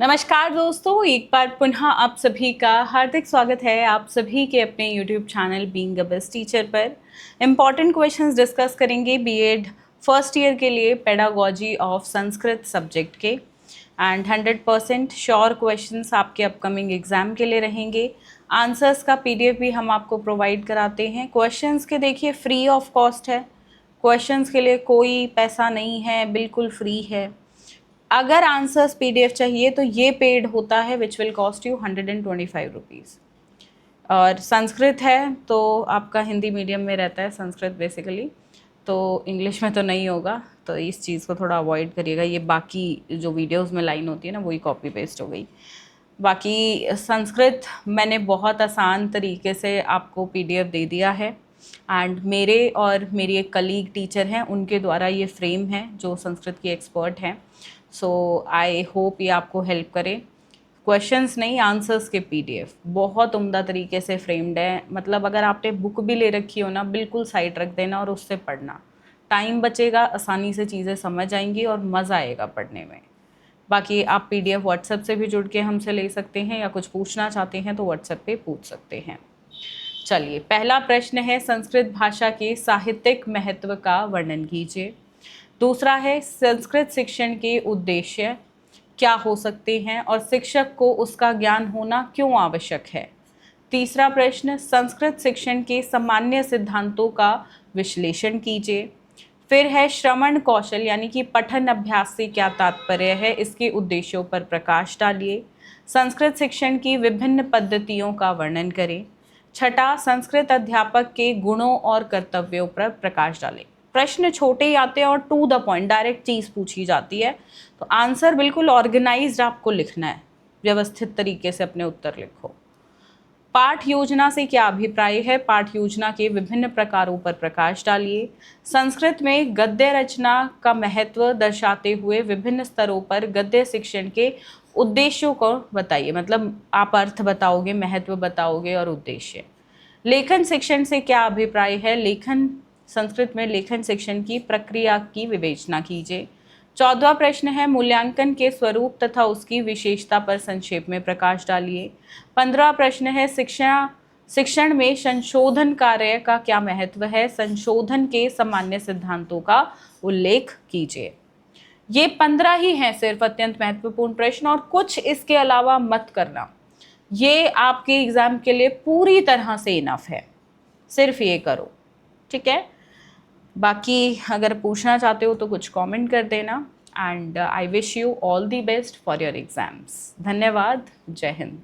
नमस्कार दोस्तों, एक बार पुनः आप सभी का हार्दिक स्वागत है आप सभी के अपने YouTube channel being a best teacher पर। इम्पॉर्टेंट क्वेश्चंस डिस्कस करेंगे बीएड फर्स्ट ईयर के लिए पेडागोजी ऑफ संस्कृत सब्जेक्ट के एंड 100% श्योर क्वेश्चंस आपके अपकमिंग एग्जाम के लिए रहेंगे। आंसर्स का PDF भी हम आपको प्रोवाइड कराते हैं। क्वेश्चंस के देखिए फ्री ऑफ कॉस्ट है, क्वेश्चंस के लिए कोई पैसा नहीं है, बिल्कुल फ्री है। अगर आंसर्स PDF चाहिए तो ये पेड होता है which will cost you 125 rupees. और संस्कृत है तो आपका हिंदी मीडियम में रहता है संस्कृत बेसिकली, तो इंग्लिश में तो नहीं होगा, तो इस चीज़ को थोड़ा अवॉइड करिएगा। ये बाकी जो वीडियोस में लाइन होती है ना वही कॉपी पेस्ट हो गई। बाकी संस्कृत मैंने बहुत आसान तरीके से आपको PDF दे दिया है एंड मेरे और मेरी एक कलीग टीचर हैं उनके द्वारा ये फ्रेम है जो संस्कृत की एक्सपर्ट हैं। सो आई होप ये आपको हेल्प करे। क्वेश्चंस नहीं, आंसर्स के PDF बहुत उम्दा तरीके से फ्रेम्ड है। मतलब अगर आपने बुक भी ले रखी हो ना, बिल्कुल साइड रख देना और उससे पढ़ना, टाइम बचेगा, आसानी से चीज़ें समझ आएंगी और मज़ा आएगा पढ़ने में। बाकी आप PDF व्हाट्सएप से भी जुड़ के हमसे ले सकते हैं या कुछ पूछना चाहते हैं तो व्हाट्सएप पे पूछ सकते हैं। चलिए, पहला प्रश्न है संस्कृत भाषा के साहित्यिक महत्व का वर्णन कीजिए। दूसरा है संस्कृत शिक्षण के उद्देश्य क्या हो सकते हैं और शिक्षक को उसका ज्ञान होना क्यों आवश्यक है। तीसरा प्रश्न संस्कृत शिक्षण के सामान्य सिद्धांतों का विश्लेषण कीजिए। फिर है श्रवण कौशल यानी कि पठन अभ्यास से क्या तात्पर्य है, इसके उद्देश्यों पर प्रकाश डालिए। संस्कृत शिक्षण की विभिन्न पद्धतियों का वर्णन करें। छठा संस्कृत अध्यापक के गुणों और कर्तव्यों पर प्रकाश डालें। प्रश्न छोटे ही आते हैं और टू द पॉइंट डायरेक्ट चीज़ पूछी जाती है, तो आंसर बिल्कुल ऑर्गेनाइज्ड आपको लिखना है, व्यवस्थित तरीके से अपने उत्तर लिखो। पाठ योजना से क्या अभिप्राय है, पाठ योजना के विभिन्न प्रकारों पर प्रकाश डालिए। संस्कृत में गद्य रचना का महत्व दर्शाते हुए विभिन्न स्तरों पर गद्य शिक्षण के उद्देश्यों को बताइए। मतलब आप अर्थ बताओगे, महत्व बताओगे और उद्देश्य। लेखन शिक्षण से क्या अभिप्राय है, लेखन संस्कृत में लेखन शिक्षण की प्रक्रिया की विवेचना कीजिए। 14वां प्रश्न है मूल्यांकन के स्वरूप तथा उसकी विशेषता पर संक्षेप में प्रकाश डालिए। 15वां प्रश्न है शिक्षण में संशोधन कार्य का क्या महत्व है, संशोधन के सामान्य सिद्धांतों का उल्लेख कीजिए। ये 15 ही हैं सिर्फ अत्यंत महत्वपूर्ण प्रश्न, और कुछ इसके अलावा मत करना। ये आपके एग्जाम के लिए पूरी तरह से इनफ है, सिर्फ ये करो, ठीक है। बाकी अगर पूछना चाहते हो तो कुछ कमेंट कर देना and I wish you all the best for your exams. धन्यवाद, जय हिंद।